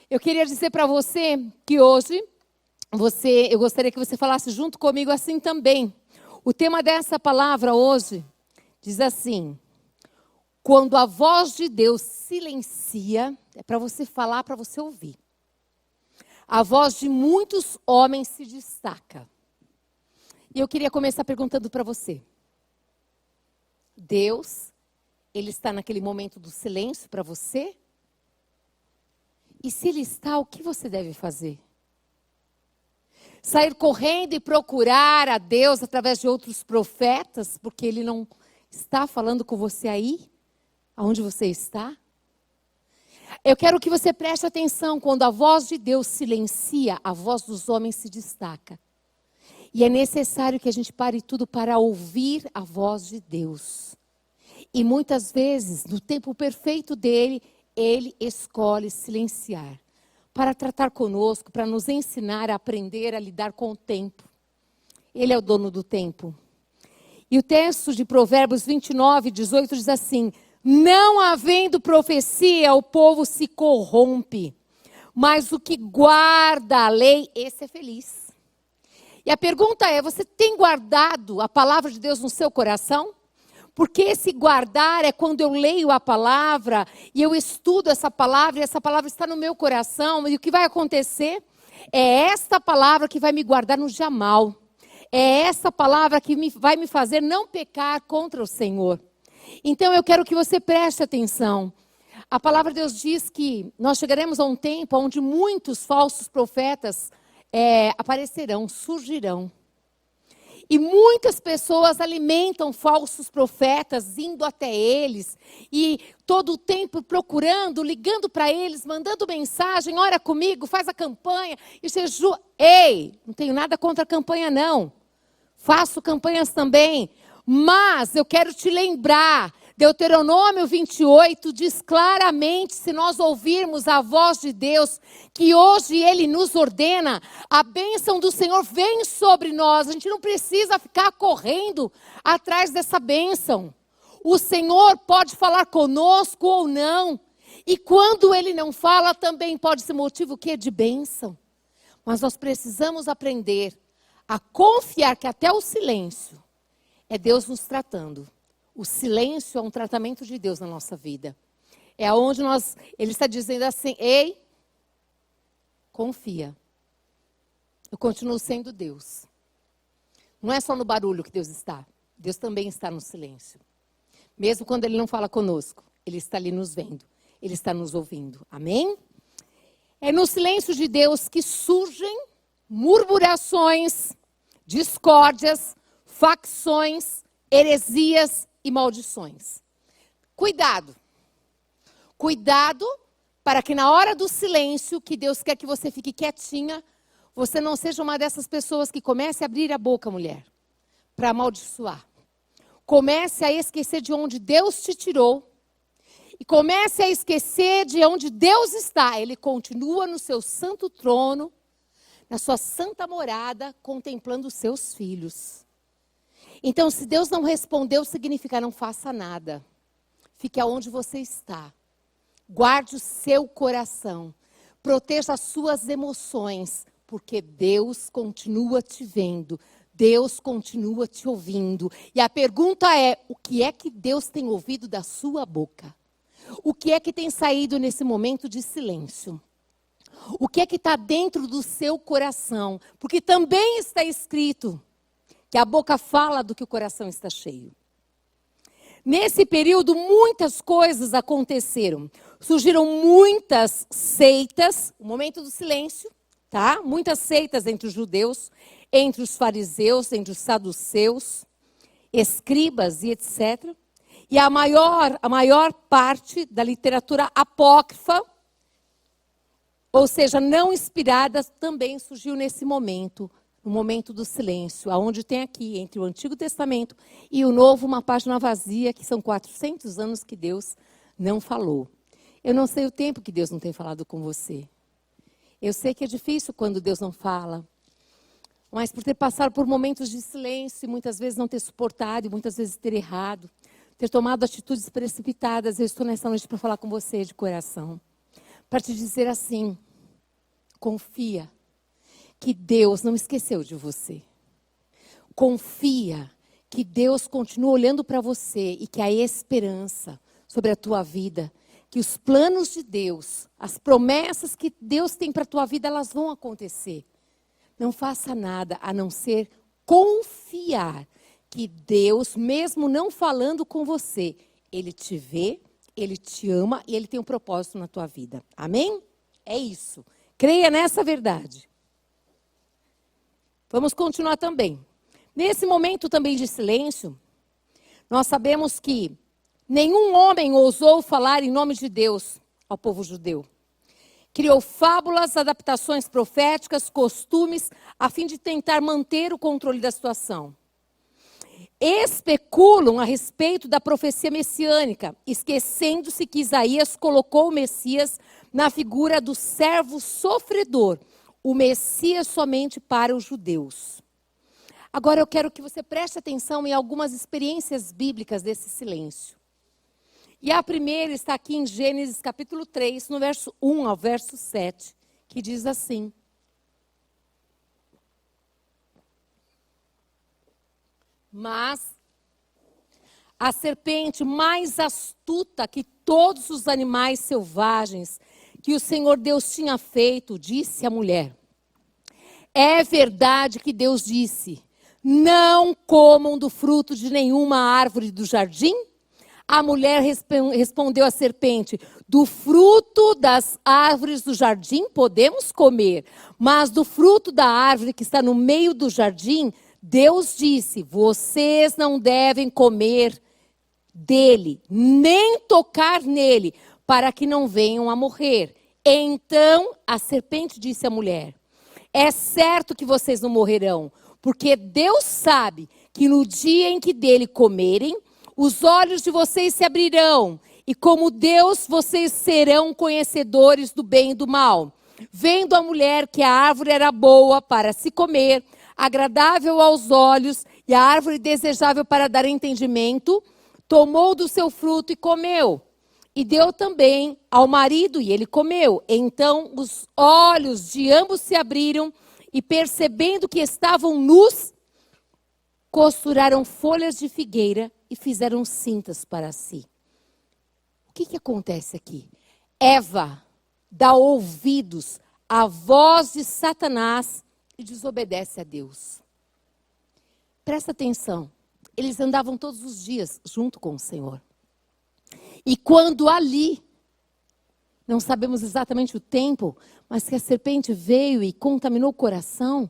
Eu queria dizer para você que hoje, eu gostaria que você falasse junto comigo assim também. O tema dessa palavra hoje diz assim: quando a voz de Deus silencia, é para você falar, para você ouvir. A voz de muitos homens se destaca. E eu queria começar perguntando para você. Deus, Ele está naquele momento do silêncio para você? E se Ele está, o que você deve fazer? Sair correndo e procurar a Deus através de outros profetas, porque Ele não está falando com você aí, aonde você está? Eu quero que você preste atenção, quando a voz de Deus silencia, a voz dos homens se destaca. E é necessário que a gente pare tudo para ouvir a voz de Deus. E muitas vezes, no tempo perfeito dele, Ele escolhe silenciar. Para tratar conosco, para nos ensinar a aprender a lidar com o tempo. Ele é o dono do tempo. E o texto de Provérbios 29, 18 diz assim: não havendo profecia, o povo se corrompe. Mas o que guarda a lei, esse é feliz. E a pergunta é, você tem guardado a palavra de Deus no seu coração? Porque esse guardar é quando eu leio a palavra e eu estudo essa palavra e essa palavra está no meu coração. E o que vai acontecer é esta palavra que vai me guardar no dia mal. É essa palavra que vai me fazer não pecar contra o Senhor. Então eu quero que você preste atenção. A palavra de Deus diz que nós chegaremos a um tempo onde muitos falsos profetas aparecerão, surgirão. E muitas pessoas alimentam falsos profetas, indo até eles, e todo o tempo procurando, ligando para eles, mandando mensagem, ora comigo, faz a campanha, e jejum. Ei, não tenho nada contra a campanha não, faço campanhas também, mas eu quero te lembrar, Deuteronômio 28 diz claramente, se nós ouvirmos a voz de Deus, que hoje Ele nos ordena, a bênção do Senhor vem sobre nós. A gente não precisa ficar correndo atrás dessa bênção. O Senhor pode falar conosco ou não. E quando Ele não fala, também pode ser motivo de bênção. Mas nós precisamos aprender a confiar que até o silêncio é Deus nos tratando. O silêncio é um tratamento de Deus na nossa vida. É onde Ele está dizendo assim, ei, confia. Eu continuo sendo Deus. Não é só no barulho que Deus está. Deus também está no silêncio. Mesmo quando Ele não fala conosco, Ele está ali nos vendo. Ele está nos ouvindo. Amém? É no silêncio de Deus que surgem murmurações, discórdias, facções, heresias e maldições. Cuidado. Cuidado para que na hora do silêncio, que Deus quer que você fique quietinha, você não seja uma dessas pessoas que comece a abrir a boca, mulher, para amaldiçoar. Comece a esquecer de onde Deus te tirou e comece a esquecer de onde Deus está. Ele continua no seu santo trono, na sua santa morada, contemplando os seus filhos. Então, se Deus não respondeu, significa não faça nada. Fique aonde você está. Guarde o seu coração. Proteja as suas emoções, porque Deus continua te vendo. Deus continua te ouvindo. E a pergunta é, o que é que Deus tem ouvido da sua boca? O que é que tem saído nesse momento de silêncio? O que é que está dentro do seu coração? Porque também está escrito que a boca fala do que o coração está cheio. Nesse período, muitas coisas aconteceram. Surgiram muitas seitas, o momento do silêncio, tá? Muitas seitas entre os judeus, entre os fariseus, entre os saduceus, escribas e etc. E a maior parte da literatura apócrifa, ou seja, não inspirada, também surgiu nesse momento. No momento do silêncio, aonde tem aqui, entre o Antigo Testamento e o Novo, uma página vazia, que são 400 anos que Deus não falou. Eu não sei o tempo que Deus não tem falado com você. Eu sei que é difícil quando Deus não fala, mas por ter passado por momentos de silêncio, e muitas vezes não ter suportado, e muitas vezes ter errado, ter tomado atitudes precipitadas, eu estou nessa noite para falar com você de coração. Para te dizer assim, Confia que Deus não esqueceu de você. Confia que Deus continua olhando para você e que há esperança sobre a tua vida. Que os planos de Deus, as promessas que Deus tem para a tua vida, elas vão acontecer. Não faça nada a não ser confiar que Deus, mesmo não falando com você, Ele te vê, Ele te ama e Ele tem um propósito na tua vida. Amém? É isso. Creia nessa verdade. Vamos continuar também. Nesse momento também de silêncio, nós sabemos que nenhum homem ousou falar em nome de Deus ao povo judeu. Criou fábulas, adaptações proféticas, costumes, a fim de tentar manter o controle da situação. Especulam a respeito da profecia messiânica, esquecendo-se que Isaías colocou o Messias na figura do servo sofredor, o Messias somente para os judeus. Agora eu quero que você preste atenção em algumas experiências bíblicas desse silêncio. E a primeira está aqui em Gênesis capítulo 3, no verso 1 ao verso 7, que diz assim: Mas a serpente mais astuta que todos os animais selvagens que o Senhor Deus tinha feito, disse à mulher: É verdade que Deus disse, não comam do fruto de nenhuma árvore do jardim? A mulher respondeu à serpente: do fruto das árvores do jardim podemos comer, mas do fruto da árvore que está no meio do jardim, Deus disse, vocês não devem comer dele, nem tocar nele, para que não venham a morrer. Então a serpente disse à mulher: é certo que vocês não morrerão, porque Deus sabe que no dia em que dele comerem, os olhos de vocês se abrirão, e como Deus, vocês serão conhecedores do bem e do mal. Vendo a mulher que a árvore era boa para se comer, agradável aos olhos, e a árvore desejável para dar entendimento, tomou do seu fruto e comeu. E deu também ao marido, e ele comeu. Então os olhos de ambos se abriram, e percebendo que estavam nus, costuraram folhas de figueira e fizeram cintas para si. O que acontece aqui? Eva dá ouvidos à voz de Satanás e desobedece a Deus. Presta atenção, eles andavam todos os dias junto com o Senhor. E quando ali, não sabemos exatamente o tempo, mas que a serpente veio e contaminou o coração,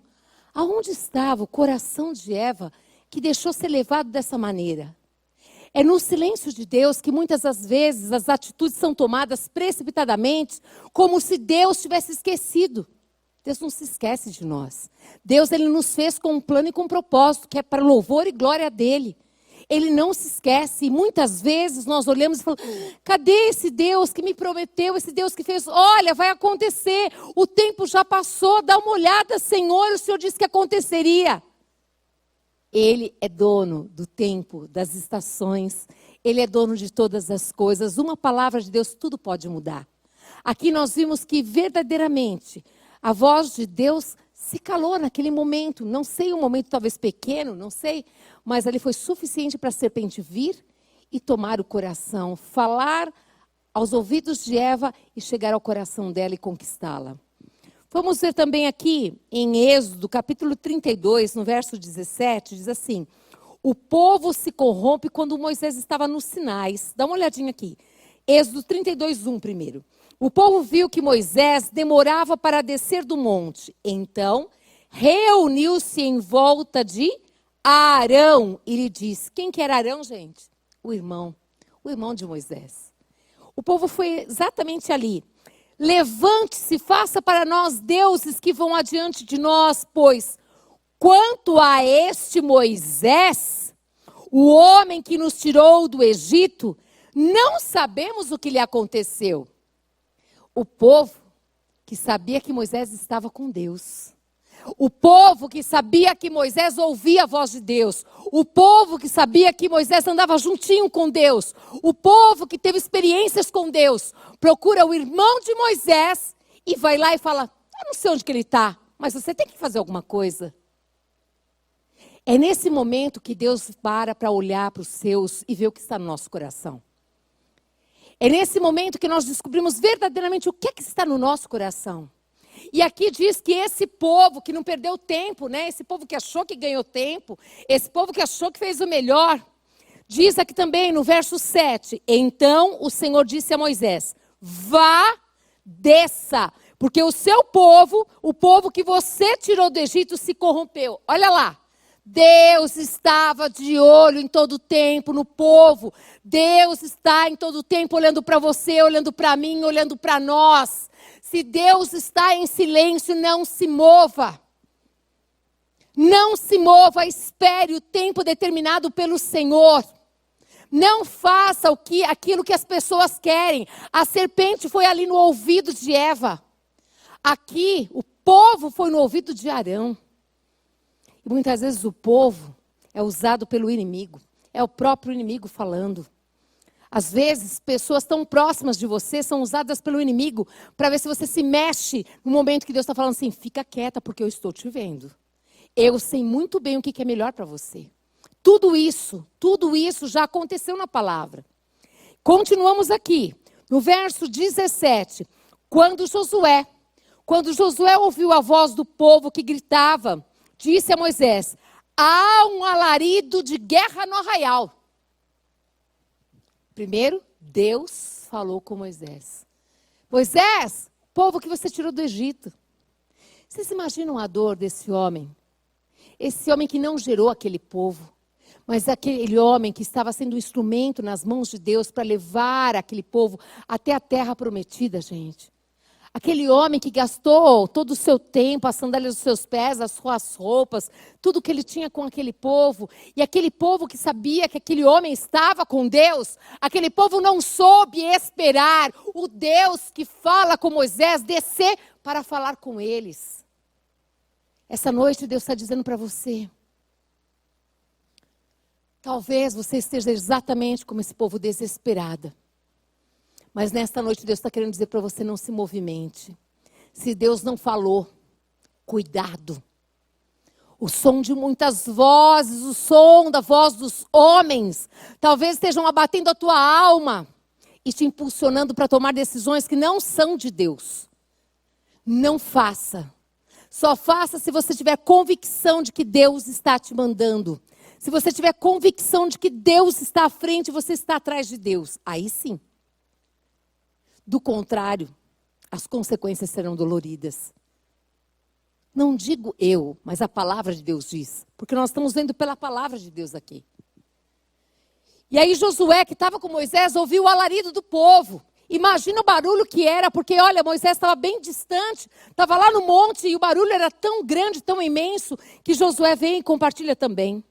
aonde estava o coração de Eva que deixou ser levado dessa maneira? É no silêncio de Deus que muitas das vezes as atitudes são tomadas precipitadamente, como se Deus tivesse esquecido. Deus não se esquece de nós. Deus, Ele nos fez com um plano e com um propósito, que é para louvor e glória dEle. Ele não se esquece, e muitas vezes nós olhamos e falamos, cadê esse Deus que me prometeu, esse Deus que fez, olha, vai acontecer, o tempo já passou, dá uma olhada, Senhor, o Senhor disse que aconteceria. Ele é dono do tempo, das estações, Ele é dono de todas as coisas, uma palavra de Deus, tudo pode mudar. Aqui nós vimos que verdadeiramente a voz de Deus se calou naquele momento, não sei, um momento talvez pequeno, não sei, mas ali foi suficiente para a serpente vir e tomar o coração, falar aos ouvidos de Eva e chegar ao coração dela e conquistá-la. Vamos ver também aqui em Êxodo, capítulo 32, no verso 17, diz assim: o povo se corrompe quando Moisés estava nos Sinais. Dá uma olhadinha aqui. Êxodo 32, 1 primeiro. O povo viu que Moisés demorava para descer do monte. Então, reuniu-se em volta de Arão e lhe disse: quem que era Arão, gente? O irmão de Moisés. O povo foi exatamente ali. Levante-se, faça para nós deuses que vão adiante de nós, pois quanto a este Moisés, o homem que nos tirou do Egito, não sabemos o que lhe aconteceu. O povo que sabia que Moisés estava com Deus. O povo que sabia que Moisés ouvia a voz de Deus. O povo que sabia que Moisés andava juntinho com Deus. O povo que teve experiências com Deus. Procura o irmão de Moisés e vai lá e fala: Eu não sei onde que ele está, mas você tem que fazer alguma coisa. É nesse momento que Deus para olhar para os seus e ver o que está no nosso coração. É nesse momento que nós descobrimos verdadeiramente o que é que está no nosso coração. E aqui diz que esse povo que não perdeu tempo, né? Esse povo que achou que ganhou tempo, esse povo que achou que fez o melhor, diz aqui também no verso 7, então o Senhor disse a Moisés, vá, desça, porque o seu povo, o povo que você tirou do Egito se corrompeu. Olha lá. Deus estava de olho em todo o tempo no povo. Deus está em todo o tempo olhando para você, olhando para mim, olhando para nós. Se Deus está em silêncio, não se mova. Não se mova, espere o tempo determinado pelo Senhor. Não faça aquilo que as pessoas querem. A serpente foi ali no ouvido de Eva. Aqui, o povo foi no ouvido de Arão. E muitas vezes o povo é usado pelo inimigo. É o próprio inimigo falando. Às vezes, pessoas tão próximas de você são usadas pelo inimigo para ver se você se mexe no momento que Deus está falando assim, fica quieta porque eu estou te vendo. Eu sei muito bem o que é melhor para você. Tudo isso já aconteceu na palavra. Continuamos aqui, no verso 17. Quando Josué ouviu a voz do povo que gritava, disse a Moisés, há um alarido de guerra no arraial. Primeiro, Deus falou com Moisés. Moisés, povo que você tirou do Egito. Vocês imaginam a dor desse homem? Esse homem que não gerou aquele povo, mas aquele homem que estava sendo um instrumento nas mãos de Deus para levar aquele povo até a terra prometida, gente. Aquele homem que gastou todo o seu tempo, as sandálias dos seus pés, as suas roupas, tudo que ele tinha com aquele povo. E aquele povo que sabia que aquele homem estava com Deus, aquele povo não soube esperar o Deus que fala com Moisés descer para falar com eles. Essa noite Deus está dizendo para você. Talvez você esteja exatamente como esse povo desesperada. Mas nesta noite Deus está querendo dizer para você, não se movimente. Se Deus não falou, cuidado. O som de muitas vozes, o som da voz dos homens, talvez estejam abatendo a tua alma e te impulsionando para tomar decisões que não são de Deus. Não faça. Só faça se você tiver convicção de que Deus está te mandando. Se você tiver convicção de que Deus está à frente e você está atrás de Deus. Aí sim. Do contrário, as consequências serão doloridas. Não digo eu, mas a palavra de Deus diz. Porque nós estamos vendo pela palavra de Deus aqui. E aí Josué, que estava com Moisés, ouviu o alarido do povo. Imagina o barulho que era, porque olha, Moisés estava bem distante, estava lá no monte e o barulho era tão grande, tão imenso, que Josué vem e compartilha também.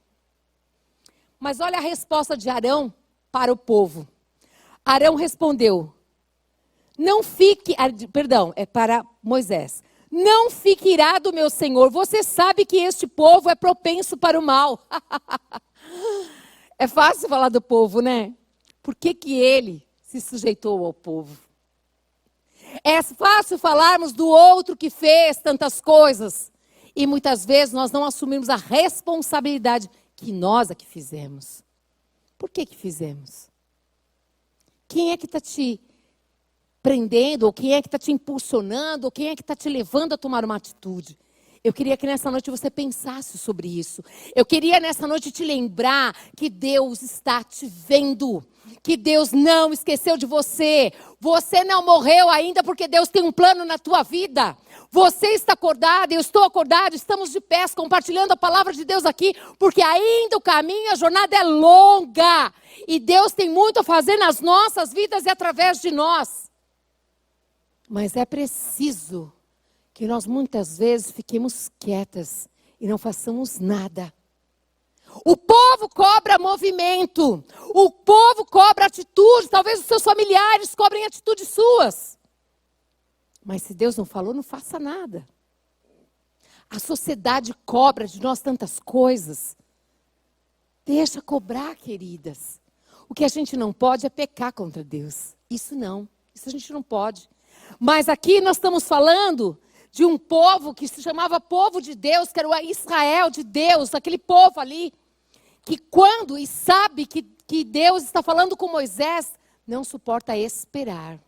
Mas olha a resposta de Arão para o povo. Arão respondeu, é para Moisés. Não fique irado, meu senhor, você sabe que este povo é propenso para o mal. É fácil falar do povo, né? Por que ele se sujeitou ao povo? É fácil falarmos do outro que fez tantas coisas. E muitas vezes nós não assumimos a responsabilidade que nós é que fizemos. Por que fizemos? Quem é que está te prendendo, ou quem é que está te impulsionando, ou quem é que está te levando a tomar uma atitude? Eu queria que nessa noite você pensasse sobre isso. Eu queria nessa noite te lembrar que Deus está te vendo. Que Deus não esqueceu de você. Você não morreu ainda porque Deus tem um plano na tua vida. Você está acordado, eu estou acordado, estamos de pés compartilhando a palavra de Deus aqui, porque ainda o caminho, a jornada é longa. E Deus tem muito a fazer nas nossas vidas e através de nós. Mas é preciso que nós muitas vezes fiquemos quietas e não façamos nada. O povo cobra movimento, o povo cobra atitude, talvez os seus familiares cobrem atitudes suas. Mas se Deus não falou, não faça nada. A sociedade cobra de nós tantas coisas. Deixa cobrar, queridas. O que a gente não pode é pecar contra Deus. Isso não, isso a gente não pode. Mas aqui nós estamos falando de um povo que se chamava povo de Deus, que era o Israel de Deus, aquele povo ali, que quando e sabe que Deus está falando com Moisés, não suporta esperar.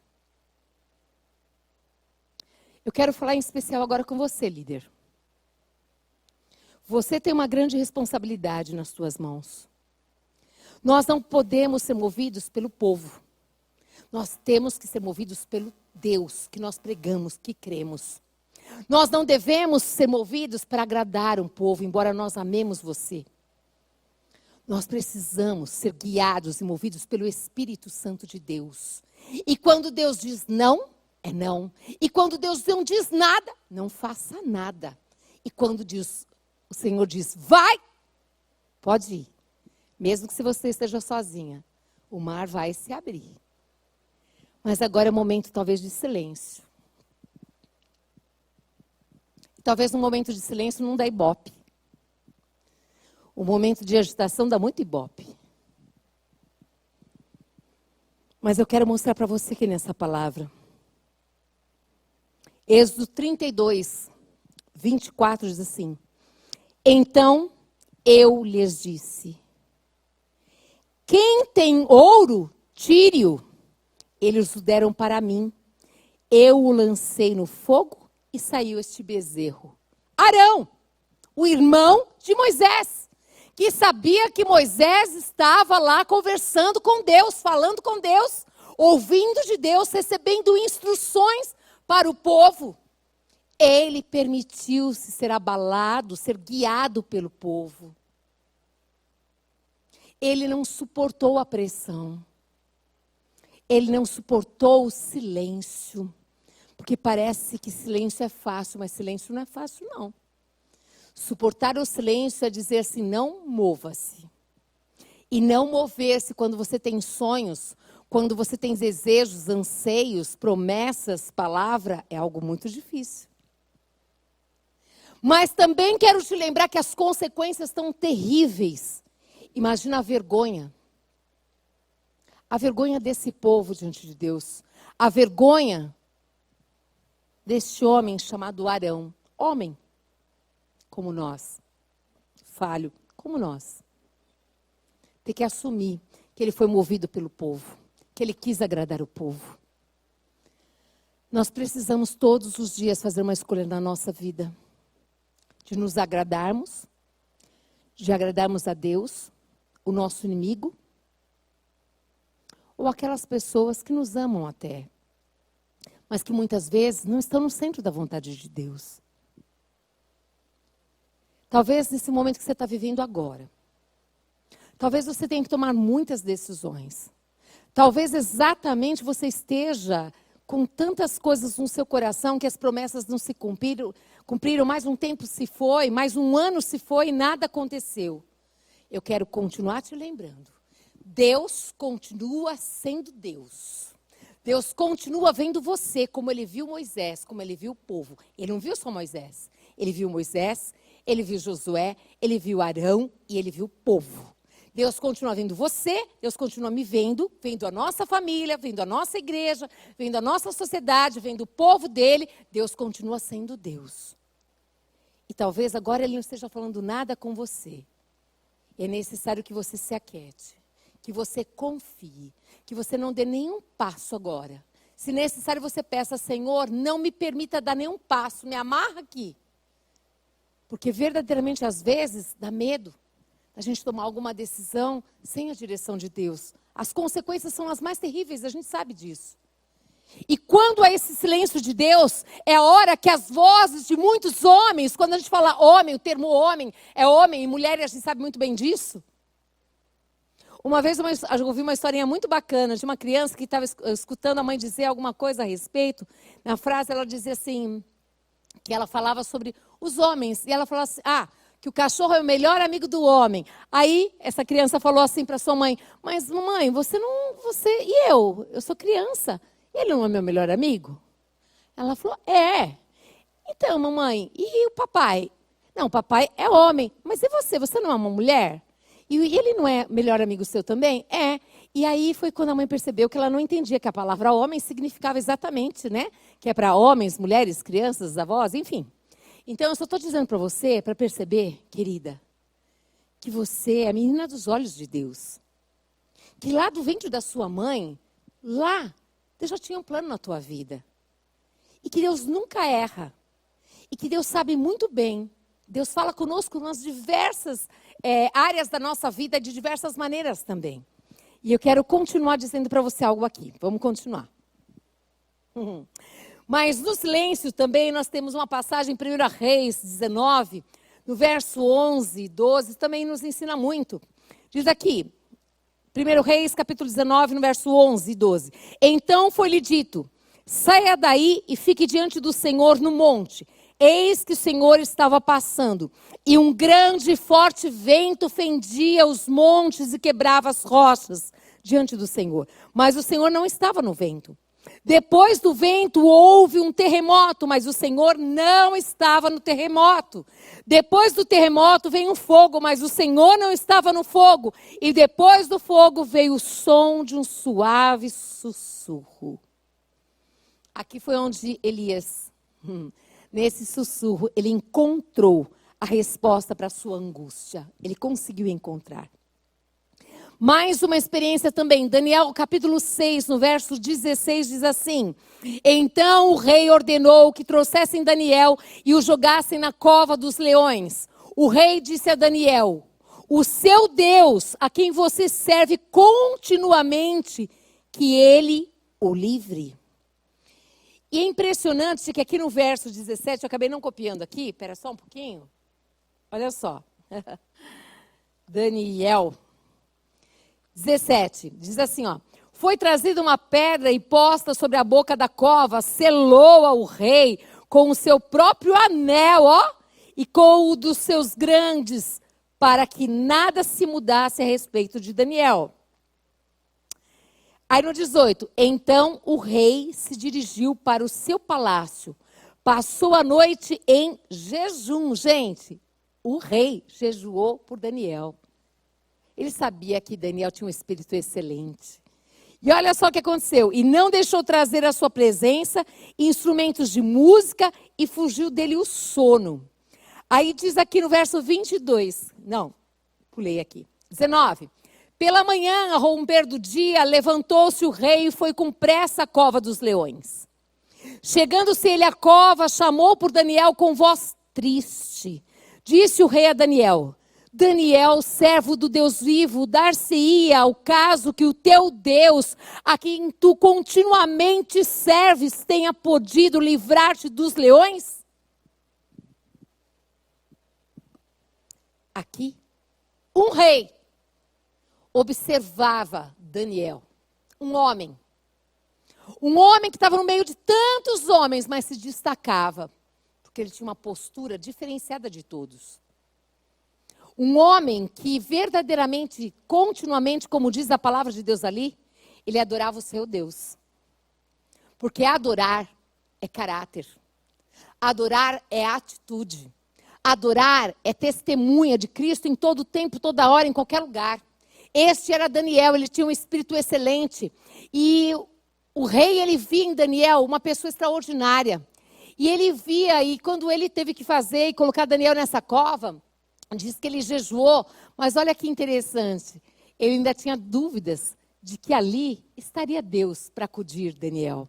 Eu quero falar em especial agora com você, líder. Você tem uma grande responsabilidade nas suas mãos. Nós não podemos ser movidos pelo povo. Nós temos que ser movidos pelo Deus que nós pregamos, que cremos. Nós não devemos ser movidos para agradar um povo, embora nós amemos você. Nós precisamos ser guiados e movidos pelo Espírito Santo de Deus. E quando Deus diz não, é não. E quando Deus não diz nada, não faça nada. E quando o Senhor diz, vai, pode ir. Mesmo que se você esteja sozinha, o mar vai se abrir. Mas agora é um momento talvez de silêncio. Talvez um momento de silêncio não dá ibope. O momento de agitação dá muito ibope. Mas eu quero mostrar para você aqui nessa palavra. Êxodo 32, 24 diz assim. Então eu lhes disse. Quem tem ouro, tire-o. Eles o deram para mim. Eu o lancei no fogo e saiu este bezerro. Arão, o irmão de Moisés, que sabia que Moisés estava lá conversando com Deus, falando com Deus, ouvindo de Deus, recebendo instruções para o povo. Ele permitiu-se ser abalado, ser guiado pelo povo. Ele não suportou a pressão. Ele não suportou o silêncio. Porque parece que silêncio é fácil, mas silêncio não é fácil, não. Suportar o silêncio é dizer assim, não mova-se. E não mover-se quando você tem sonhos, quando você tem desejos, anseios, promessas, palavra, é algo muito difícil. Mas também quero te lembrar que as consequências estão terríveis. Imagina a vergonha. A vergonha desse povo diante de Deus. A vergonha deste homem chamado Arão. Homem, como nós. Falho, como nós. Ter que assumir que ele foi movido pelo povo. Que ele quis agradar o povo. Nós precisamos todos os dias fazer uma escolha na nossa vida. De nos agradarmos. De agradarmos a Deus. O nosso inimigo. Ou aquelas pessoas que nos amam até. Mas que muitas vezes não estão no centro da vontade de Deus. Talvez nesse momento que você está vivendo agora. Talvez você tenha que tomar muitas decisões. Talvez exatamente você esteja com tantas coisas no seu coração que as promessas não se cumpriram, mais um tempo se foi, mais um ano se foi e nada aconteceu. Eu quero continuar te lembrando. Deus continua sendo Deus. Deus continua vendo você como ele viu Moisés, como ele viu o povo. Ele não viu só Moisés. Ele viu Moisés, ele viu Josué, ele viu Arão e ele viu o povo. Deus continua vendo você, Deus continua me vendo, vendo a nossa família, vendo a nossa igreja, vendo a nossa sociedade, vendo o povo dele. Deus continua sendo Deus. E talvez agora ele não esteja falando nada com você. É necessário que você se aquiete, que você confie, que você não dê nenhum passo agora. Se necessário, você peça, Senhor, não me permita dar nenhum passo, me amarra aqui. Porque verdadeiramente, às vezes, dá medo a gente tomar alguma decisão sem a direção de Deus. As consequências são as mais terríveis, a gente sabe disso. E quando há esse silêncio de Deus, é a hora que as vozes de muitos homens, quando a gente fala homem, o termo homem é homem e mulher, e a gente sabe muito bem disso. Uma vez eu ouvi uma historinha muito bacana de uma criança que estava escutando a mãe dizer alguma coisa a respeito. Na frase ela dizia assim, que ela falava sobre os homens. E ela falou assim, que o cachorro é o melhor amigo do homem. Aí essa criança falou assim para sua mãe, mas mamãe, e eu sou criança. Ele não é meu melhor amigo? Ela falou, é. Então, mamãe, e o papai? Não, o papai é homem. Mas e você? Você não é uma mulher? E ele não é melhor amigo seu também? É. E aí foi quando a mãe percebeu que ela não entendia que a palavra homem significava exatamente, né? Que é para homens, mulheres, crianças, avós, enfim. Então, eu só estou dizendo para você, para perceber, querida, que você é a menina dos olhos de Deus. Que lá do ventre da sua mãe, lá, Deus já tinha um plano na tua vida. E que Deus nunca erra. E que Deus sabe muito bem. Deus fala conosco nas diversas áreas da nossa vida, de diversas maneiras também. E eu quero continuar dizendo para você algo aqui. Vamos continuar. Mas no silêncio também nós temos uma passagem em 1 Reis 19, no verso 11 e 12, também nos ensina muito. Diz aqui, 1 Reis capítulo 19, no verso 11 e 12. Então foi-lhe dito, saia daí e fique diante do Senhor no monte. Eis que o Senhor estava passando, e um grande e forte vento fendia os montes e quebrava as rochas diante do Senhor. Mas o Senhor não estava no vento. Depois do vento houve um terremoto, mas o Senhor não estava no terremoto. Depois do terremoto veio um fogo, mas o Senhor não estava no fogo. E depois do fogo veio o som de um suave sussurro. Aqui foi onde Elias... Nesse sussurro, ele encontrou a resposta para a sua angústia. Ele conseguiu encontrar. Mais uma experiência também. Daniel, capítulo 6, no verso 16, diz assim. Então o rei ordenou que trouxessem Daniel e o jogassem na cova dos leões. O rei disse a Daniel, o seu Deus, a quem você serve continuamente, que ele o livre. E é impressionante que aqui no verso 17, eu acabei não copiando aqui, espera só um pouquinho. Olha só. Daniel 17, diz assim, ó. Foi trazida uma pedra e posta sobre a boca da cova, selou-a o rei com o seu próprio anel, ó, e com o dos seus grandes, para que nada se mudasse a respeito de Daniel. Aí no 18, então o rei se dirigiu para o seu palácio, passou a noite em jejum. Gente, o rei jejuou por Daniel. Ele sabia que Daniel tinha um espírito excelente. E olha só o que aconteceu. E não deixou trazer à sua presença instrumentos de música e fugiu dele o sono. Aí diz aqui no verso 22, não, pulei aqui, 19. Pela manhã, ao romper do dia, levantou-se o rei e foi com pressa à cova dos leões. Chegando-se ele à cova, chamou por Daniel com voz triste. Disse o rei a Daniel, Daniel, servo do Deus vivo, dar-se-ia ao caso que o teu Deus, a quem tu continuamente serves, tenha podido livrar-te dos leões? Aqui, um rei observava Daniel, um homem que estava no meio de tantos homens, mas se destacava, porque ele tinha uma postura diferenciada de todos. Um homem que verdadeiramente, continuamente, como diz a palavra de Deus ali, ele adorava o seu Deus. Porque adorar é caráter, adorar é atitude, adorar é testemunha de Cristo em todo tempo, toda hora, em qualquer lugar. Este era Daniel, ele tinha um espírito excelente. E o rei, ele via em Daniel uma pessoa extraordinária. E ele via, e quando ele teve que fazer e colocar Daniel nessa cova, diz que ele jejuou. Mas olha que interessante, ele ainda tinha dúvidas de que ali estaria Deus para acudir Daniel.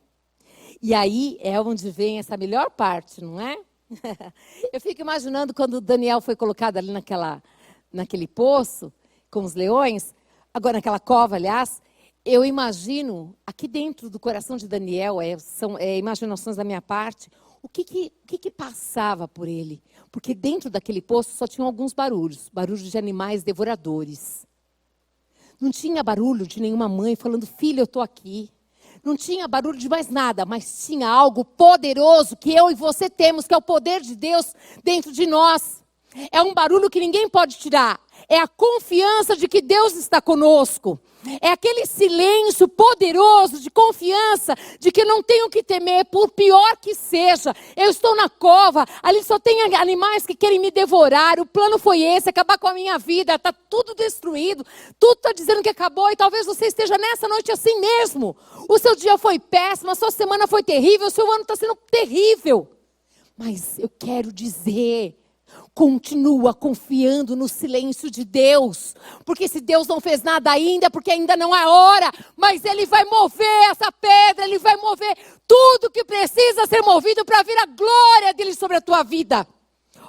E aí é onde vem essa melhor parte, não é? Eu fico imaginando quando Daniel foi colocado ali naquele poço, com os leões, agora naquela cova, aliás, eu imagino, aqui dentro do coração de Daniel, são imaginações da minha parte, o que passava por ele? Porque dentro daquele poço só tinham alguns barulhos de animais devoradores. Não tinha barulho de nenhuma mãe falando, filho, eu estou aqui. Não tinha barulho de mais nada, mas tinha algo poderoso que eu e você temos, que é o poder de Deus dentro de nós. É um barulho que ninguém pode tirar. É a confiança de que Deus está conosco. É aquele silêncio poderoso de confiança de que não tenho que temer, por pior que seja. Eu estou na cova, ali só tem animais que querem me devorar. O plano foi esse, acabar com a minha vida. Está tudo destruído, tudo está dizendo que acabou. E talvez você esteja nessa noite assim mesmo. O seu dia foi péssimo, a sua semana foi terrível, o seu ano está sendo terrível. Mas eu quero dizer... Continua confiando no silêncio de Deus. Porque se Deus não fez nada ainda, porque ainda não é hora. Mas Ele vai mover essa pedra, Ele vai mover tudo que precisa ser movido para vir a glória dEle sobre a tua vida.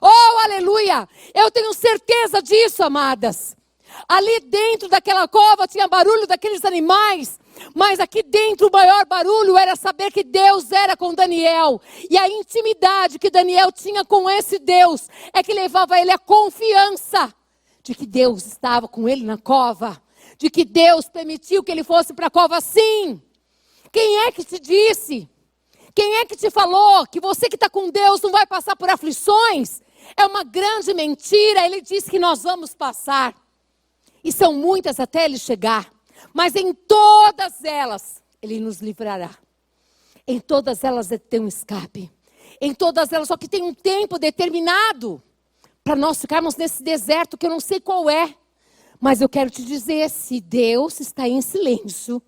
Oh, aleluia! Eu tenho certeza disso, amadas. Ali dentro daquela cova tinha barulho daqueles animais. Mas aqui dentro o maior barulho era saber que Deus era com Daniel. E a intimidade que Daniel tinha com esse Deus é que levava ele à confiança de que Deus estava com ele na cova. De que Deus permitiu que ele fosse para a cova sim. Quem é que te disse? Quem é que te falou que você que está com Deus não vai passar por aflições? É uma grande mentira. Ele disse que nós vamos passar. E são muitas até ele chegar. Mas em todas elas, Ele nos livrará. Em todas elas tem um escape. Em todas elas, só que tem um tempo determinado para nós ficarmos nesse deserto que eu não sei qual é. Mas eu quero te dizer, se Deus está em silêncio,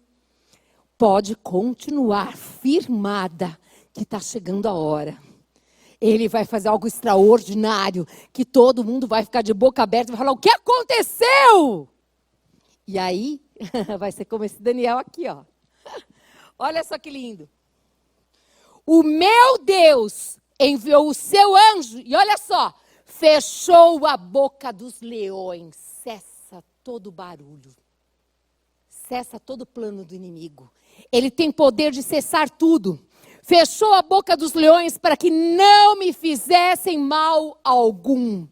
pode continuar firmada que está chegando a hora. Ele vai fazer algo extraordinário, que todo mundo vai ficar de boca aberta e vai falar, o que aconteceu? E aí, vai ser como esse Daniel aqui, ó. Olha só que lindo. O meu Deus enviou o seu anjo, e olha só, fechou a boca dos leões. Cessa todo barulho. Cessa todo plano do inimigo. Ele tem poder de cessar tudo. Fechou a boca dos leões para que não me fizessem mal algum.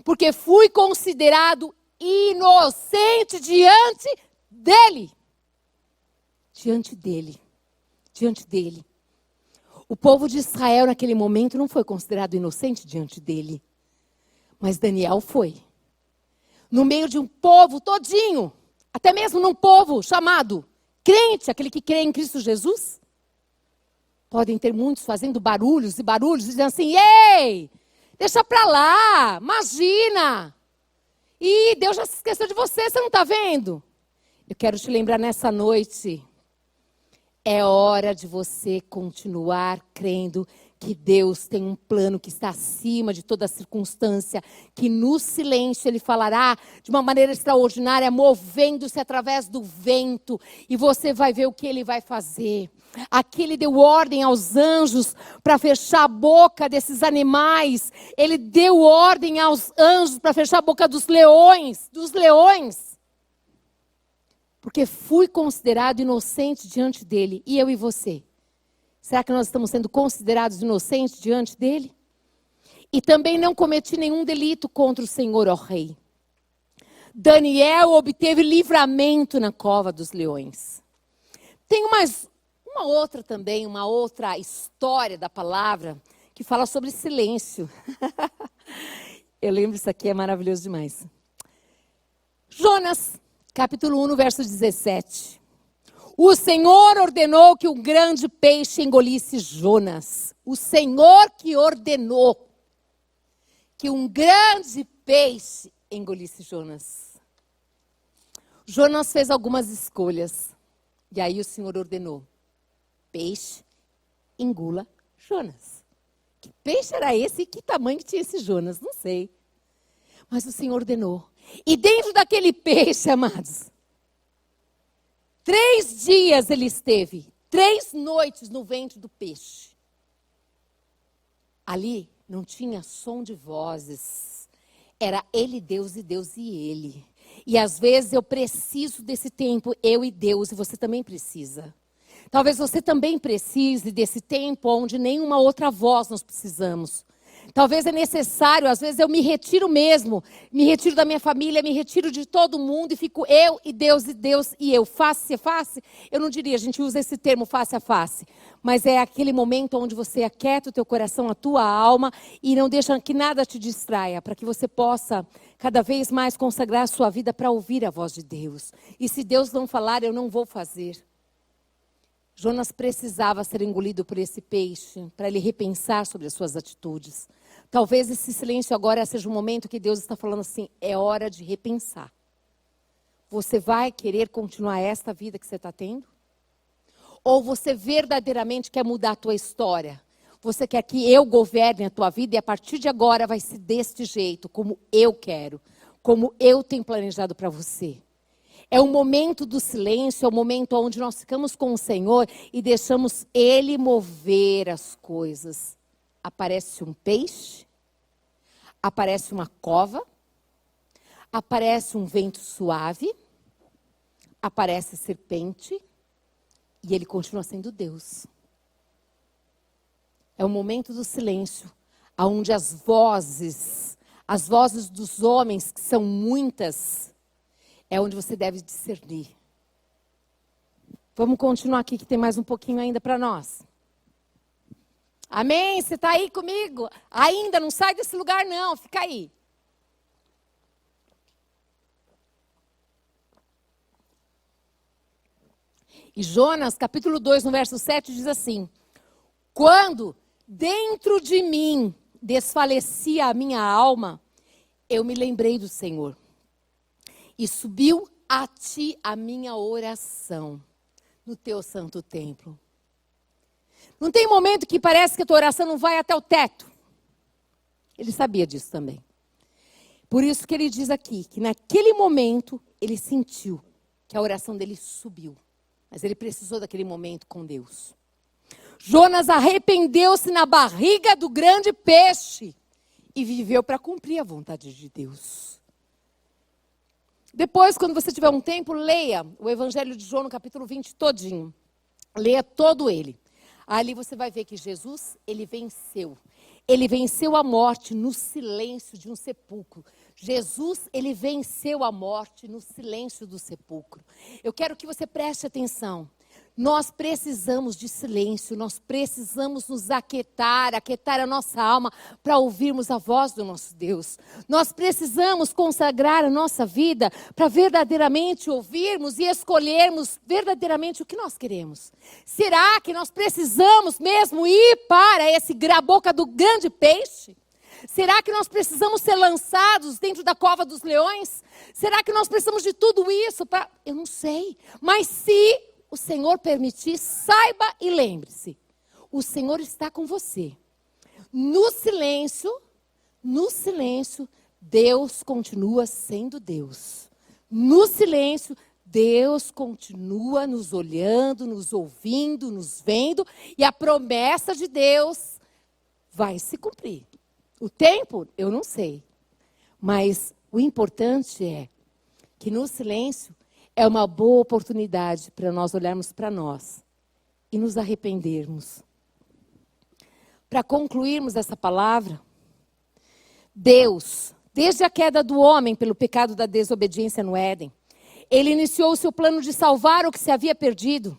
Porque fui considerado inocente diante dele. Diante dele. Diante dele. O povo de Israel naquele momento não foi considerado inocente diante dele. Mas Daniel foi. No meio de um povo todinho. Até mesmo num povo chamado crente, aquele que crê em Cristo Jesus. Podem ter muitos fazendo barulhos e barulhos, dizendo assim, ei, deixa pra lá, imagina. E Deus já se esqueceu de você, você não está vendo? Eu quero te lembrar nessa noite, é hora de você continuar crendo que Deus tem um plano que está acima de toda circunstância, que no silêncio Ele falará de uma maneira extraordinária, movendo-se através do vento, e você vai ver o que Ele vai fazer. Aqui Ele deu ordem aos anjos para fechar a boca desses animais. Ele deu ordem aos anjos para fechar a boca dos leões. Porque fui considerado inocente diante dele. E eu e você? Será que nós estamos sendo considerados inocentes diante dele? E também não cometi nenhum delito contra o Senhor, ó Rei. Daniel obteve livramento na cova dos leões. Tem uma outra história da palavra que fala sobre silêncio. Eu lembro, isso aqui é maravilhoso demais. Jonas, capítulo 1, verso 17. O Senhor ordenou que um grande peixe engolisse Jonas. O Senhor que ordenou que um grande peixe engolisse Jonas. Jonas fez algumas escolhas. E aí o Senhor ordenou. Peixe, engula Jonas. Que peixe era esse e que tamanho que tinha esse Jonas? Não sei. Mas o Senhor ordenou. E dentro daquele peixe, amados, 3 dias ele esteve. 3 noites no ventre do peixe. Ali não tinha som de vozes. Era ele Deus e Deus e ele. E às vezes eu preciso desse tempo, eu e Deus, e você também precisa. Talvez você também precise desse tempo onde nenhuma outra voz nós precisamos. Talvez é necessário, às vezes eu me retiro mesmo, me retiro da minha família, me retiro de todo mundo e fico eu e Deus e eu, face a face. Eu não diria, a gente usa esse termo face a face, mas é aquele momento onde você aquieta o teu coração, a tua alma e não deixa que nada te distraia, para que você possa cada vez mais consagrar a sua vida para ouvir a voz de Deus. E se Deus não falar, eu não vou fazer. Jonas precisava ser engolido por esse peixe para ele repensar sobre as suas atitudes. Talvez esse silêncio agora seja um momento que Deus está falando assim, é hora de repensar. Você vai querer continuar esta vida que você está tendo? Ou você verdadeiramente quer mudar a tua história? Você quer que eu governe a tua vida e a partir de agora vai ser deste jeito, como eu quero, como eu tenho planejado para você. É o momento do silêncio, é o momento onde nós ficamos com o Senhor e deixamos Ele mover as coisas. Aparece um peixe, aparece uma cova, aparece um vento suave, aparece serpente e Ele continua sendo Deus. É o momento do silêncio, onde as vozes dos homens, que são muitas, é onde você deve discernir. Vamos continuar aqui, que tem mais um pouquinho ainda para nós. Amém? Você está aí comigo? Ainda não sai desse lugar não, fica aí. E Jonas, capítulo 2, no verso 7, diz assim: quando dentro de mim desfalecia a minha alma, eu me lembrei do Senhor. E subiu a ti a minha oração no teu santo templo. Não tem momento que parece que a tua oração não vai até o teto? Ele sabia disso também. Por isso que ele diz aqui, que naquele momento ele sentiu que a oração dele subiu. Mas ele precisou daquele momento com Deus. Jonas arrependeu-se na barriga do grande peixe e viveu para cumprir a vontade de Deus. Depois, quando você tiver um tempo, leia o Evangelho de João no capítulo 20 todinho. Leia todo ele. Ali você vai ver que Jesus, ele venceu. Ele venceu a morte no silêncio de um sepulcro. Jesus, ele venceu a morte no silêncio do sepulcro. Eu quero que você preste atenção. Nós precisamos de silêncio, nós precisamos nos aquietar a nossa alma para ouvirmos a voz do nosso Deus. Nós precisamos consagrar a nossa vida para verdadeiramente ouvirmos e escolhermos verdadeiramente o que nós queremos. Será que nós precisamos mesmo ir para a boca do grande peixe? Será que nós precisamos ser lançados dentro da cova dos leões? Será que nós precisamos de tudo isso? Eu não sei, mas se o Senhor permitir, saiba e lembre-se, o Senhor está com você. No silêncio, Deus continua sendo Deus. No silêncio, Deus continua nos olhando, nos ouvindo, nos vendo, e a promessa de Deus vai se cumprir. O tempo, eu não sei, mas o importante é que no silêncio, é uma boa oportunidade para nós olharmos para nós e nos arrependermos. Para concluirmos essa palavra, Deus, desde a queda do homem pelo pecado da desobediência no Éden, Ele iniciou o seu plano de salvar o que se havia perdido.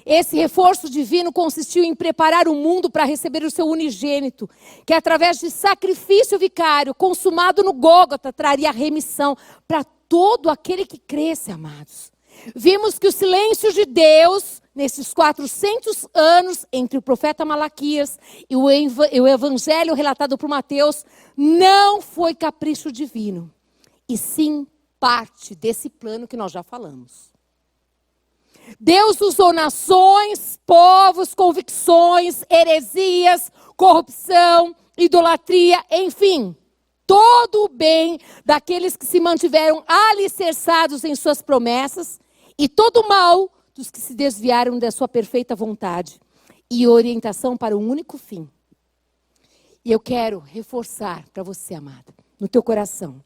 Esse reforço divino consistiu em preparar o mundo para receber o seu unigênito, que através de sacrifício vicário, consumado no Gólgota, traria remissão para todo aquele que cresce, amados. Vimos que o silêncio de Deus, nesses 400 anos, entre o profeta Malaquias e o evangelho relatado por Mateus, não foi capricho divino, e sim parte desse plano que nós já falamos. Deus usou nações, povos, convicções, heresias, corrupção, idolatria, enfim, todo o bem daqueles que se mantiveram alicerçados em suas promessas e todo o mal dos que se desviaram da sua perfeita vontade e orientação para um único fim. E eu quero reforçar para você, amada, no teu coração.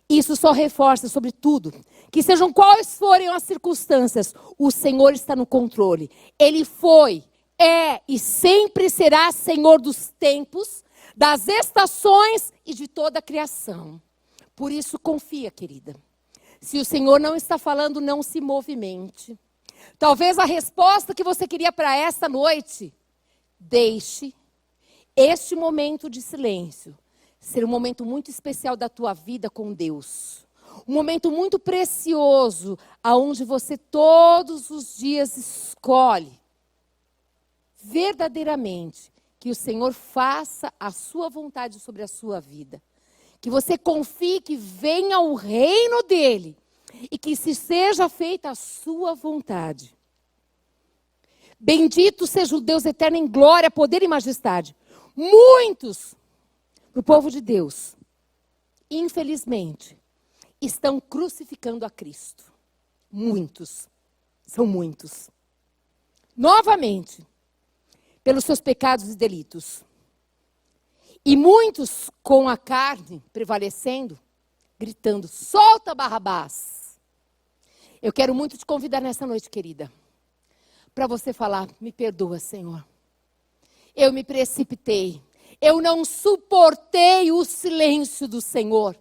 Isso só reforça, sobretudo, que sejam quais forem as circunstâncias, o Senhor está no controle. Ele foi, é e sempre será Senhor dos tempos, das estações e de toda a criação. Por isso, confia, querida. Se o Senhor não está falando, não se movimente. Talvez a resposta que você queria para esta noite, deixe este momento de silêncio ser um momento muito especial da tua vida com Deus. Um momento muito precioso, aonde você todos os dias escolhe verdadeiramente que o Senhor faça a sua vontade sobre a sua vida. Que você confie que venha o reino dele e que se seja feita a sua vontade. Bendito seja o Deus eterno em glória, poder e majestade. Muitos do povo de Deus, infelizmente, estão crucificando a Cristo. Muitos, são muitos. Novamente, pelos seus pecados e delitos. E muitos com a carne prevalecendo, gritando, solta Barrabás. Eu quero muito te convidar nessa noite, querida, para você falar, me perdoa, Senhor. Eu me precipitei. Eu não suportei o silêncio do Senhor.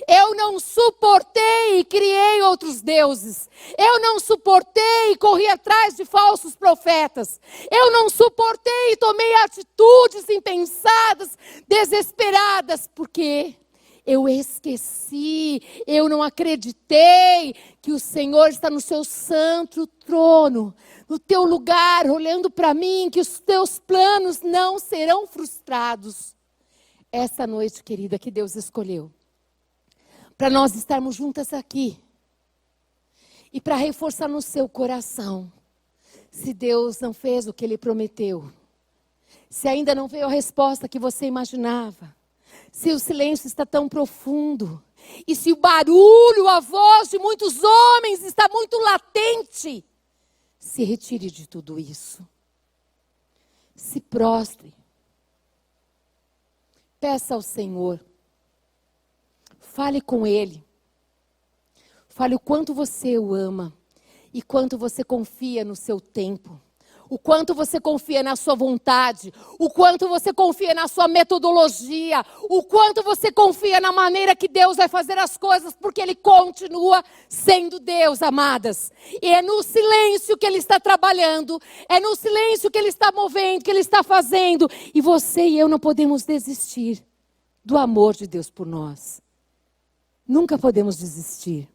Eu não suportei e criei outros deuses. Eu não suportei e corri atrás de falsos profetas. Eu não suportei e tomei atitudes impensadas, desesperadas, porque eu esqueci, eu não acreditei que o Senhor está no seu santo trono, no teu lugar, olhando para mim, que os teus planos não serão frustrados. Essa noite, querida, que Deus escolheu para nós estarmos juntas aqui e para reforçar no seu coração, se Deus não fez o que Ele prometeu, se ainda não veio a resposta que você imaginava, se o silêncio está tão profundo, e se o barulho, a voz de muitos homens está muito latente, se retire de tudo isso. Se prostre. Peça ao Senhor. Fale com Ele. Fale o quanto você o ama e quanto você confia no seu tempo. O quanto você confia na sua vontade, o quanto você confia na sua metodologia, o quanto você confia na maneira que Deus vai fazer as coisas, porque Ele continua sendo Deus, amadas. E é no silêncio que Ele está trabalhando, é no silêncio que Ele está movendo, que Ele está fazendo. E você e eu não podemos desistir do amor de Deus por nós. Nunca podemos desistir.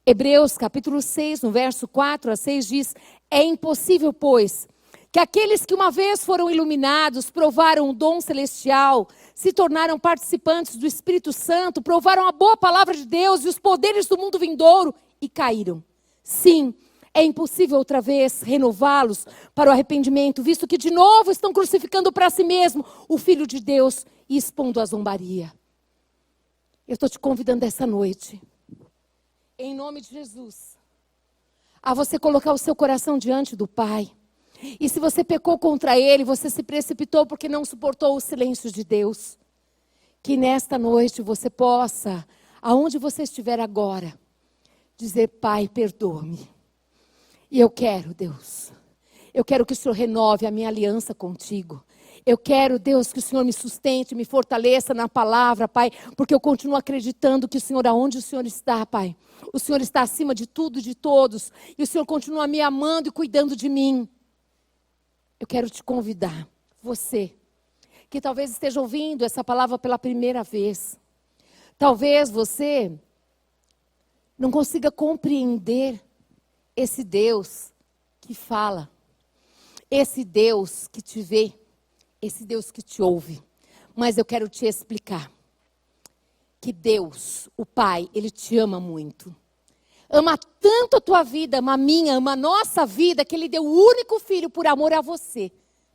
Hebreus capítulo 6, no verso 4 a 6 diz: é impossível, pois, que aqueles que uma vez foram iluminados, provaram o dom celestial, se tornaram participantes do Espírito Santo, provaram a boa palavra de Deus e os poderes do mundo vindouro e caíram. Sim, é impossível outra vez renová-los para o arrependimento, visto que de novo estão crucificando para si mesmo o Filho de Deus e expondo a zombaria. Eu estou te convidando essa noite, em nome de Jesus, a você colocar o seu coração diante do Pai. E se você pecou contra Ele, você se precipitou porque não suportou o silêncio de Deus. Que nesta noite você possa, aonde você estiver agora, dizer: Pai, perdoa-me. E eu quero, Deus, eu quero que o Senhor renove a minha aliança contigo. Eu quero, Deus, que o Senhor me sustente, me fortaleça na palavra, Pai, porque eu continuo acreditando que o Senhor, aonde o Senhor está, Pai, o Senhor está acima de tudo e de todos, e o Senhor continua me amando e cuidando de mim. Eu quero te convidar, você, que talvez esteja ouvindo essa palavra pela primeira vez, talvez você não consiga compreender esse Deus que fala, esse Deus que te vê, esse Deus que te ouve. Mas eu quero te explicar que Deus, o Pai, Ele te ama muito. Ama tanto a tua vida, ama a minha, ama a nossa vida, que Ele deu o único filho por amor a você,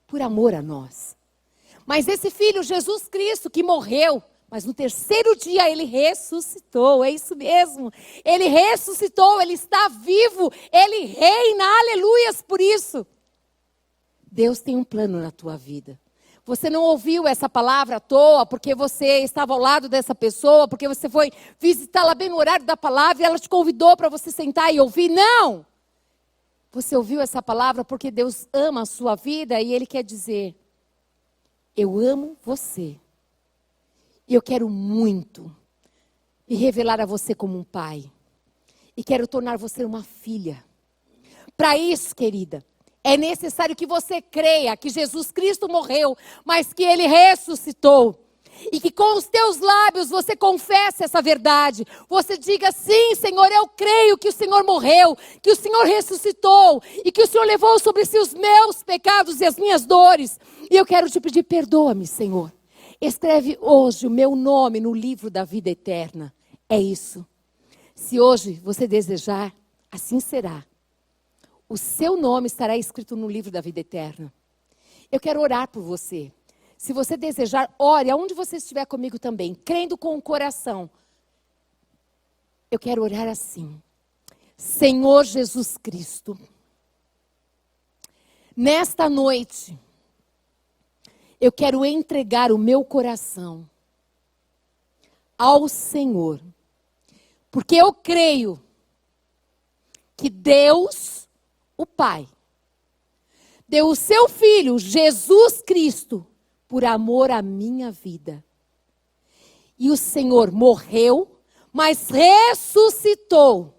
por amor a nós. Mas esse filho, Jesus Cristo, que morreu, mas no terceiro dia Ele ressuscitou, é isso mesmo. Ele ressuscitou, Ele está vivo, Ele reina, aleluias por isso. Deus tem um plano na tua vida. Você não ouviu essa palavra à toa, porque você estava ao lado dessa pessoa, porque você foi visitá-la bem no horário da palavra e ela te convidou para você sentar e ouvir. Não! Você ouviu essa palavra porque Deus ama a sua vida e Ele quer dizer: eu amo você E eu quero muito me revelar a você como um pai. E quero tornar você uma filha. Para isso, querida, é necessário que você creia que Jesus Cristo morreu, mas que Ele ressuscitou. E que com os teus lábios você confesse essa verdade. Você diga, sim, Senhor, eu creio que o Senhor morreu, que o Senhor ressuscitou, e que o Senhor levou sobre si os meus pecados e as minhas dores. E eu quero te pedir, perdoa-me, Senhor. Escreve hoje o meu nome no livro da vida eterna. É isso. Se hoje você desejar, assim será. O seu nome estará escrito no livro da vida eterna. Eu quero orar por você. Se você desejar, ore aonde você estiver comigo também, crendo com o coração. Eu quero orar assim. Senhor Jesus Cristo, nesta noite, eu quero entregar o meu coração ao Senhor. Porque eu creio que Deus, o Pai, deu o seu Filho, Jesus Cristo, por amor à minha vida. E o Senhor morreu, mas ressuscitou.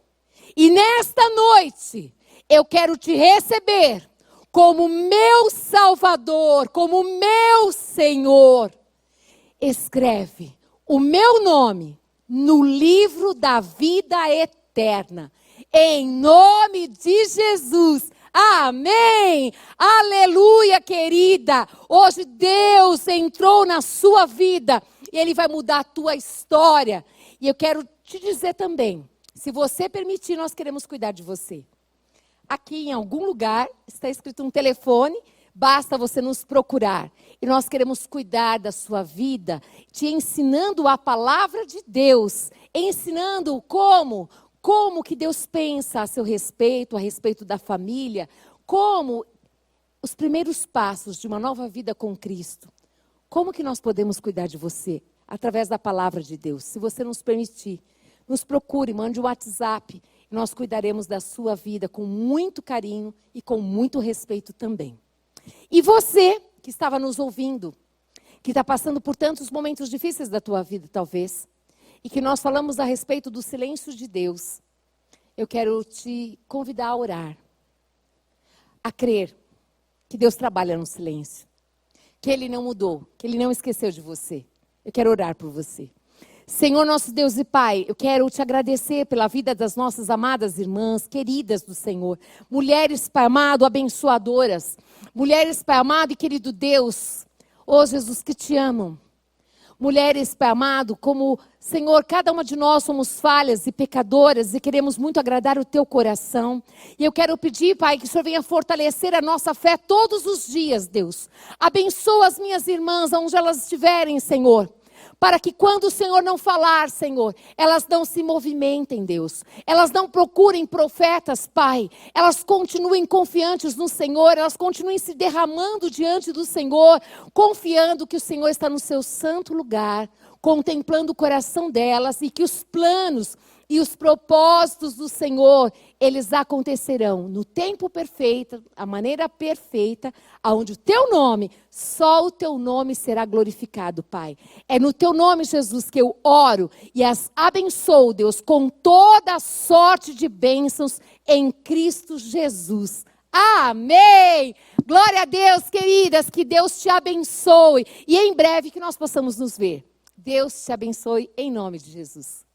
E nesta noite, eu quero te receber como meu Salvador, como meu Senhor. Escreve o meu nome no livro da vida eterna. Em nome de Jesus. Amém! Aleluia, querida! Hoje Deus entrou na sua vida e Ele vai mudar a tua história. E eu quero te dizer também, se você permitir, nós queremos cuidar de você. Aqui em algum lugar está escrito um telefone, basta você nos procurar. E nós queremos cuidar da sua vida, te ensinando a palavra de Deus, ensinando como que Deus pensa a seu respeito, a respeito da família, como os primeiros passos de uma nova vida com Cristo. Como que nós podemos cuidar de você? Através da palavra de Deus. Se você nos permitir, nos procure, mande um WhatsApp. Nós cuidaremos da sua vida com muito carinho e com muito respeito também. E você que estava nos ouvindo, que está passando por tantos momentos difíceis da tua vida, talvez, e que nós falamos a respeito do silêncio de Deus, eu quero te convidar a orar, a crer que Deus trabalha no silêncio, que Ele não mudou, que Ele não esqueceu de você. Eu quero orar por você. Senhor nosso Deus e Pai, eu quero te agradecer pela vida das nossas amadas irmãs, queridas do Senhor. Mulheres, Pai amado, abençoadoras. Mulheres, Pai amado e querido Deus, ó Jesus, que te amam. Mulheres, Pai amado, como, Senhor, cada uma de nós somos falhas e pecadoras e queremos muito agradar o Teu coração. E eu quero pedir, Pai, que o Senhor venha fortalecer a nossa fé todos os dias, Deus. Abençoa as minhas irmãs, onde elas estiverem, Senhor. Para que quando o Senhor não falar, Senhor, elas não se movimentem, Deus. Elas não procurem profetas, Pai. Elas continuem confiantes no Senhor. Elas continuem se derramando diante do Senhor, confiando que o Senhor está no seu santo lugar, contemplando o coração delas e que os planos e os propósitos do Senhor, eles acontecerão no tempo perfeito, a maneira perfeita, aonde o Teu nome, só o Teu nome será glorificado, Pai. É no Teu nome, Jesus, que eu oro e as abençoo, Deus, com toda sorte de bênçãos em Cristo Jesus. Amém! Glória a Deus, queridas, que Deus te abençoe e em breve que nós possamos nos ver. Deus te abençoe em nome de Jesus.